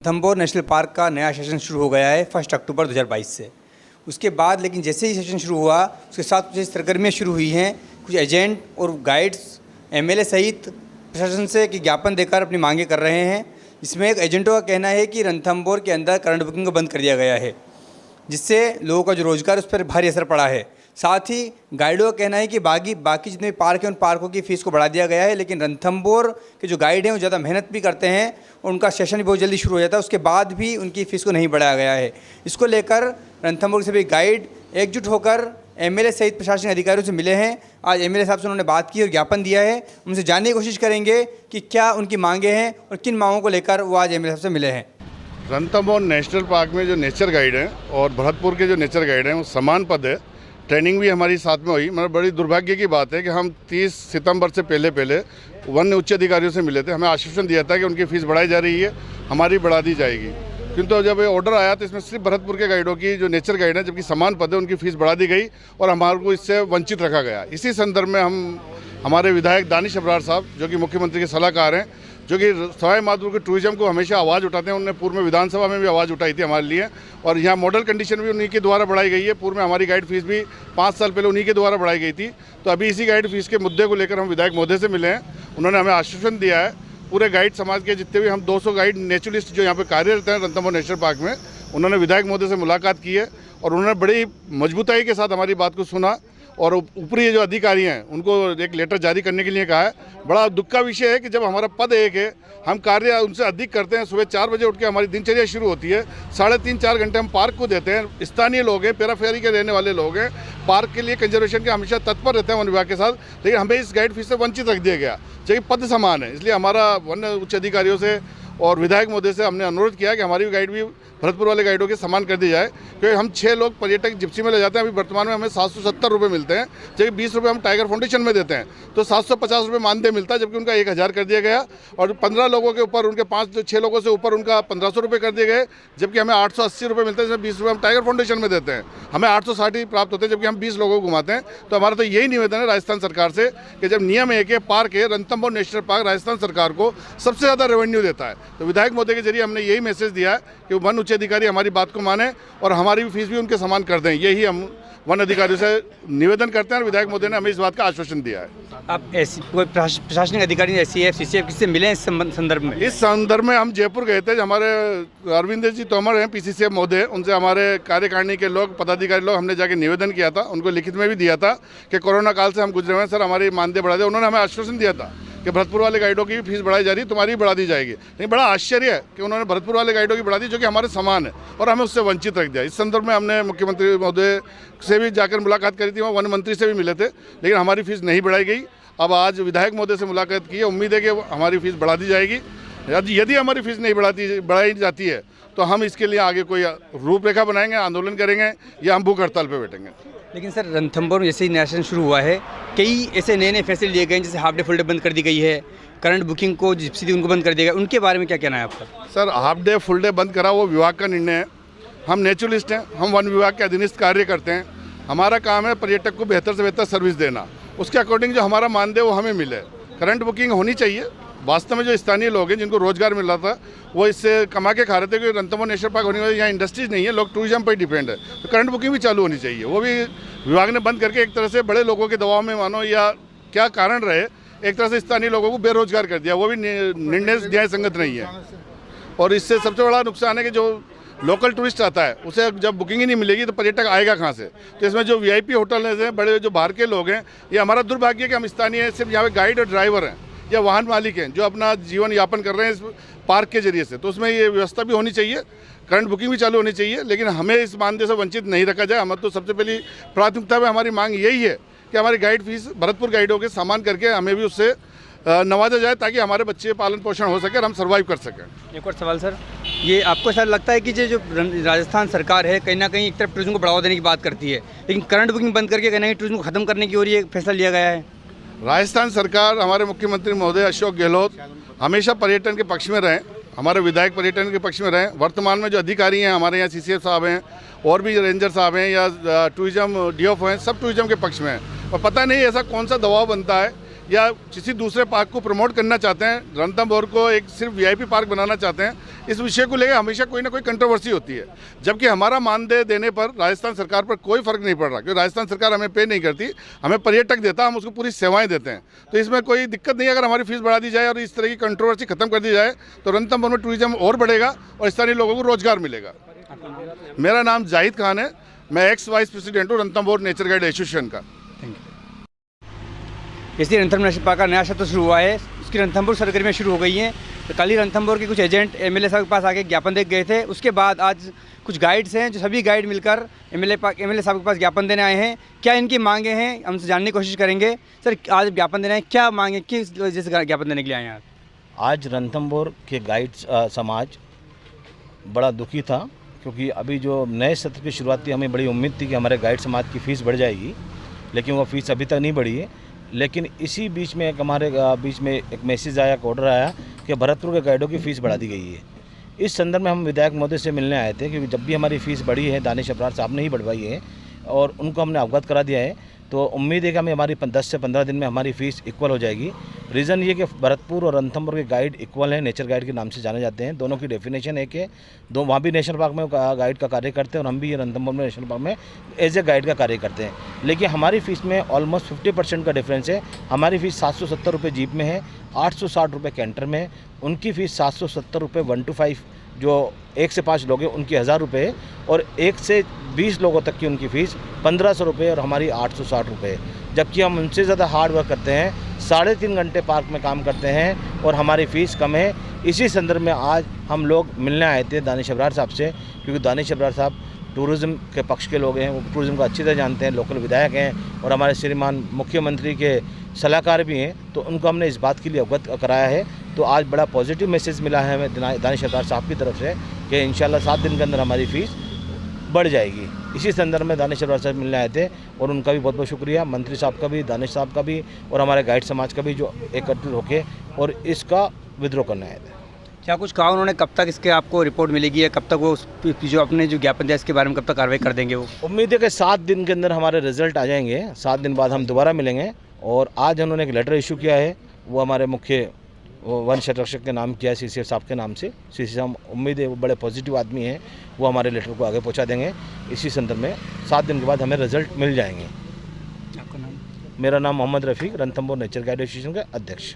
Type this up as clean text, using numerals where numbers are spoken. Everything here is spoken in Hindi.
रणथंभौर नेशनल पार्क का नया सेशन शुरू हो गया है 1 अक्टूबर 2022 से। उसके बाद लेकिन जैसे ही सेशन शुरू हुआ उसके साथ कुछ सरगर्मियाँ शुरू हुई हैं। कुछ एजेंट और गाइड्स एमएलए सहित प्रशासन से कि ज्ञापन देकर अपनी मांगे कर रहे हैं। इसमें एक एजेंटों का कहना है कि रणथंभौर के अंदर करंट बुकिंग को बंद कर दिया गया है, जिससे लोगों का जो रोज़गार उस पर भारी असर पड़ा है। साथ ही गाइडों का कहना है कि बाकी जितने भी पार्क हैं उन पार्कों की फ़ीस को बढ़ा दिया गया है, लेकिन रणथंभौर के जो गाइड हैं वो ज़्यादा मेहनत भी करते हैं और उनका सेशन भी बहुत जल्दी शुरू हो जाता है, उसके बाद भी उनकी फ़ीस को नहीं बढ़ाया गया है। इसको लेकर रणथंभौर के सभी गाइड एकजुट होकर एमएलए सहित प्रशासनिक अधिकारियों से मिले हैं। आज एमएलए साहब से उन्होंने बात की और ज्ञापन दिया है। उनसे जानने की कोशिश करेंगे कि क्या उनकी मांगे हैं और किन मांगों को लेकर वो आज एमएलए साहब से मिले हैं। रणथंभौर नेशनल पार्क में जो नेचर गाइड हैं और भरतपुर के जो नेचर गाइड हैं वो समान पद है। ट्रेनिंग भी हमारी साथ में हुई। मतलब बड़ी दुर्भाग्य की बात है कि हम 30 सितंबर से पहले वन उच्च अधिकारियों से मिले थे। हमें आश्वासन दिया था कि उनकी फ़ीस बढ़ाई जा रही है, हमारी बढ़ा दी जाएगी, किंतु जब ये ऑर्डर आया तो इसमें सिर्फ भरतपुर के गाइडों की जो नेचर गाइड है, जबकि समान पद है, उनकी फ़ीस बढ़ा दी गई और हमारे को इससे वंचित रखा गया। इसी संदर्भ में हम हमारे विधायक दानिश अबरार साहब, जो कि मुख्यमंत्री के सलाहकार हैं, जो कि सवाई माधोपुर के टूरिज्म को हमेशा आवाज़ उठाते हैं, उन्होंने पूर्व में विधानसभा में भी आवाज़ उठाई थी हमारे लिए। और यहाँ मॉडल कंडीशन भी उन्हीं के द्वारा बढ़ाई गई है। पूर्व में हमारी गाइड फीस भी 5 साल पहले उन्हीं के द्वारा बढ़ाई गई थी। तो अभी इसी गाइड फीस के मुद्दे को लेकर हम विधायक महोदय से मिले हैं। उन्होंने हमें आश्वासन दिया है, पूरे गाइड समाज के जितने भी हम 200 गाइड नेचुरलिस्ट जो यहाँ पे कार्यरत हैं रणथंभौर नेशनल पार्क में, उन्होंने विधायक महोदय से मुलाकात की है और उन्होंने बड़ी मजबूताई के साथ हमारी बात को सुना और ऊपरी जो अधिकारी हैं उनको एक लेटर जारी करने के लिए कहा है। बड़ा दुख का विषय है कि जब हमारा पद एक है, हम कार्य उनसे अधिक करते हैं। सुबह 4 बजे उठ के हमारी दिनचर्या शुरू होती है, 3.5-4 घंटे हम पार्क को देते हैं। स्थानीय लोग हैं, पेराफेरी के रहने वाले लोग हैं, पार्क के लिए कंजर्वेशन के हमेशा तत्पर रहते हैं वन विभाग के साथ, लेकिन हमें इस गाइड फीस से वंचित रख दिया गया, जबकि पद समान है। इसलिए हमारा वन उच्च अधिकारियों से और विधायक महोदय से हमने अनुरोध किया कि हमारी गाइड भी भरतपुर वाले गाइडों के समान कर दी जाए, क्योंकि हम 6 लोग पर्यटक जिप्सी में ले जाते हैं। अभी वर्तमान में हमें 770 रुपये मिलते हैं, जबकि 20 रुपये हम टाइगर फाउंडेशन में देते हैं, तो 750 रुपये मानदेय मिलता है, जबकि उनका 1000 कर दिया गया। और 15 लोगों के ऊपर उनके 5-6 लोगों से ऊपर उनका 1500 रुपये कर दिए गए, जबकि हमें 880 रुपये मिलते हैं, जिसमें 20 रुपये हम टाइगर फाउंडेशन में देते हैं। हमें 860 ही प्राप्त होते हैं, जबकि हम 20 लोगों को घुमाते हैं। तो हमारा तो यही निवेदन है राजस्थान सरकार से कि जब नियम एक है, पार्क है, रणथंभौर नेशनल पार्क राजस्थान सरकार को सबसे ज़्यादा रेवेन्यू देता है। तो विधायक महोदय के जरिए हमने यही मैसेज दिया है कि वन उच्च अधिकारी हमारी बात को माने और हमारी फीस भी उनके समान कर दें। यही हम वन अधिकारियों से निवेदन करते हैं और विधायक महोदय ने हमें इस बात का आश्वासन दिया है। आप ऐसी कोई प्रशासनिक अधिकारी एससीएफ सीसीएफ किससे मिले हैं इस संदर्भ में? इस संदर्भ में हम जयपुर गए थे। हमारे अरविंद जी तोमर हैं पीसीसीएफ महोदय, उनसे हमारे कार्यकारिणी के लोग, पदाधिकारी लोग, हमने जाके निवेदन किया था, उनको लिखित में भी दिया था कि कोरोना काल से हम गुजरे हुए हैं, सर हमारी मानदेय बढ़ा दें। उन्होंने हमें आश्वासन दिया था कि भरतपुर वाले गाइडों की फीस बढ़ाई जा रही है, तुम्हारी बढ़ा दी जाएगी। लेकिन बड़ा आश्चर्य है कि उन्होंने भरतपुर वाले गाइडों की बढ़ा दी, जो कि हमारे समान है, और हमें उससे वंचित रख दिया। इस संदर्भ में हमने मुख्यमंत्री महोदय से भी जाकर मुलाकात करी थी, वहाँ वन मंत्री से भी मिले थे, लेकिन हमारी फीस नहीं बढ़ाई गई। अब आज विधायक महोदय से मुलाकात की है, उम्मीद है कि हमारी फीस बढ़ा दी जाएगी। यदि हमारी फीस नहीं बढ़ाई जाती है तो हम इसके लिए आगे कोई रूपरेखा बनाएंगे, आंदोलन करेंगे या हम भूख हड़ताल पर बैठेंगे। लेकिन सर रणथंभौर में जैसे ही नया सेशन शुरू हुआ है, कई ऐसे नए फैसले लिए गए हैं, जैसे हाफ डे फुल डे बंद कर दी गई है, करंट बुकिंग को जिप्सी थी उनको बंद कर दिया गया। उनके बारे में क्या कहना है आपका? Sir half day full day बंद करा वो विभाग का निर्णय है। हम नेचुरलिस्ट हैं, हम वन विभाग के अधीनस्थ कार्य करते हैं। हमारा काम है पर्यटक को बेहतर से बेहतर सर्विस देना, उसके अकॉर्डिंग जो हमारा मानदेय वो हमें मिले। करंट बुकिंग होनी चाहिए। वास्तव में जो स्थानीय लोग हैं जिनको रोजगार मिल रहा था वो इससे कमा के खा रहे थे, क्योंकि रणथंभौर नेशनल पार्क होने वाली यहाँ इंडस्ट्रीज नहीं है, लोग टूरिज्म पर डिपेंड है। तो करंट बुकिंग भी चालू होनी चाहिए। वो भी विभाग ने बंद करके एक तरह से बड़े लोगों के दबाव में मानो या क्या कारण रहे, एक तरह से स्थानीय लोगों को बेरोजगार कर दिया। वो भी निर्णय न्याय संगत नहीं है। और इससे सबसे बड़ा नुकसान है कि जो लोकल टूरिस्ट आता है उसे जब बुकिंग ही नहीं मिलेगी तो पर्यटक आएगा कहाँ से? तो इसमें जो वीआईपी होटल हैं, बड़े जो बाहर के लोग हैं, ये हमारा दुर्भाग्य है कि हम स्थानीय सिर्फ यहाँ पे गाइड और ड्राइवर हैं या वाहन मालिक हैं जो अपना जीवन यापन कर रहे हैं इस पार्क के जरिए से। तो उसमें ये व्यवस्था भी होनी चाहिए, करंट बुकिंग भी चालू होनी चाहिए, लेकिन हमें इस मानदेय से वंचित नहीं रखा जाए। हमें तो सबसे पहली प्राथमिकता में हमारी मांग यही है कि हमारी गाइड फीस भरतपुर गाइडों के समान करके हमें भी उससे नवाजा जाए, ताकि हमारे बच्चे पालन पोषण हो सके और हम सर्वाइव कर सकें। एक और सवाल सर, ये आपको ऐसा लगता है कि जो राजस्थान सरकार है कहीं ना कहीं एक तरफ टूरिज्म को बढ़ावा देने की बात करती है, लेकिन करंट बुकिंग बंद करके कहीं ना कहीं टूरिज्म को खत्म करने की ओर ये फैसला लिया गया है? राजस्थान सरकार, हमारे मुख्यमंत्री महोदय अशोक गहलोत हमेशा पर्यटन के पक्ष में रहे, हमारे विधायक पर्यटन के पक्ष में रहे। वर्तमान में जो अधिकारी हैं हमारे यहाँ सीसीएफ साहब हैं और भी रेंजर साहब हैं या टूरिज्म डीएफ हैं, सब टूरिज्म के पक्ष में हैं। और पता नहीं ऐसा कौन सा दबाव बनता है या किसी दूसरे पार्क को प्रमोट करना चाहते हैं, रणथंभौर को एक सिर्फ वीआईपी पार्क बनाना चाहते हैं, इस विषय को लेकर हमेशा कोई ना कोई कंट्रोवर्सी होती है। जबकि हमारा मानदेय देने पर राजस्थान सरकार पर कोई फर्क नहीं पड़ रहा, क्योंकि राजस्थान सरकार हमें पे नहीं करती, हमें पर्यटक देता, हम उसको पूरी सेवाएं देते हैं। तो इसमें कोई दिक्कत नहीं है। अगर हमारी फीस बढ़ा दी जाए और इस तरह की कंट्रोवर्सी खत्म कर दी जाए तो रणथंभौर में टूरिज्म और बढ़ेगा और स्थानीय लोगों को रोजगार मिलेगा। मेरा नाम जाहिद खान है, मैं एक्स वाइस प्रेसिडेंट हूँ रणथंभौर नेचर गाइड एसोसिएशन का। जैसे रणथंभौर नेशनल पार्क का नया सत्र शुरू हुआ है, उसकी रणथंभौर सरगर्मियाँ शुरू हो गई हैं। तो कल ही रणथंभौर के कुछ एजेंट एमएलए साहब के पास आके ज्ञापन दे गए थे। उसके बाद आज कुछ गाइड्स हैं जो सभी गाइड मिलकर एमएलए साहब के पास ज्ञापन देने आए हैं। क्या इनकी मांगे हैं, हमसे जानने की कोशिश करेंगे। सर, आज ज्ञापन देना है, क्या मांगे, किस वजह से ज्ञापन देने के लिए आए हैं? आज रणथंभौर के गाइड समाज बड़ा दुखी था, क्योंकि अभी जो नए सत्र की शुरुआत थी, हमें बड़ी उम्मीद थी कि हमारे गाइड समाज की फ़ीस बढ़ जाएगी, लेकिन वो फ़ीस अभी तक नहीं बढ़ी है। लेकिन इसी बीच में हमारे बीच में एक मैसेज आया, एक ऑर्डर आया कि भरतपुर के गाइडों की फ़ीस बढ़ा दी गई है। इस संदर्भ में हम विधायक महोदय से मिलने आए थे, क्योंकि जब भी हमारी फ़ीस बढ़ी है दानिश अबरार साहब ने ही बढ़वाई है और उनको हमने अवगत करा दिया है। तो उम्मीद है कि हमें हमारी 10 से 15 दिन में हमारी फ़ीस इक्वल हो जाएगी। रीज़न ये कि भरतपुर और रणथंभौर के गाइड इक्वल हैं, नेचर गाइड के नाम से जाने जाते हैं। दोनों की डेफिनेशन एक है, दो वहाँ भी नेशनल पार्क में गाइड का कार्य करते हैं और हम भी रणथंभौर में नेशनल पार्क में एज ए गाइड का कार्य करते हैं। लेकिन हमारी फ़ीस में ऑलमोस्ट 50% का डिफरेंस है। हमारी फ़ीस 770 रुपये जीप में है, 860 रुपये कैंटर में है। उनकी फ़ीस 770 रुपये 1 to 5 जो 1 से 5 लोग हैं उनकी 1000 रुपये है, और 1 से 20 लोगों तक की उनकी फ़ीस 1500 रुपये और हमारी 860 रुपये है। जबकि हम उनसे ज़्यादा हार्ड वर्क करते हैं, 3.5 घंटे पार्क में काम करते हैं और हमारी फ़ीस कम है। इसी संदर्भ में आज हम लोग मिलने आए थे दानिश अबरार साहब से, क्योंकि दानिश अबरार साहब टूरिज़्म के पक्ष के लोग हैं, वो टूरिज़्म को अच्छी तरह जानते हैं, लोकल विधायक हैं और हमारे श्रीमान मुख्यमंत्री के सलाहकार भी हैं। तो उनको हमने इस बात के लिए अवगत कराया है। तो आज बड़ा पॉजिटिव मैसेज मिला है हमें दानिश अबरार साहब की तरफ से कि इंशाल्लाह 7 दिन के अंदर हमारी फ़ीस बढ़ जाएगी। इसी संदर्भ में दानिश अबरार साहब मिलने आए थे और उनका भी बहुत बहुत शुक्रिया, मंत्री साहब का भी, दानिश साहब का भी और हमारे गाइड समाज का भी, जो एकत्रित होकर और इसका विद्रोह करने आए थे। क्या कुछ कहा उन्होंने, कब तक इसके आपको रिपोर्ट मिलेगी या कब तक वो जो अपने जो ज्ञापन दिया इसके बारे में कब तक कार्रवाई कर देंगे? वो उम्मीद है कि 7 दिन के अंदर हमारे रिजल्ट आ जाएंगे। 7 दिन बाद हम दोबारा मिलेंगे। और आज उन्होंने एक लेटर इशू किया है, वो हमारे मुख्य वन संरक्षक के नाम किया है, सीसी साहब के नाम से। सीसी साहब, उम्मीद है वो बड़े पॉजिटिव आदमी हैं, वो हमारे लेटर को आगे पहुंचा देंगे। इसी संदर्भ में 7 दिन के बाद हमें रिजल्ट मिल जाएंगे। आपका नाम? मेरा नाम मोहम्मद रफ़ीक, रणथंभौर नेचर गाइड एसोसिएशन का अध्यक्ष।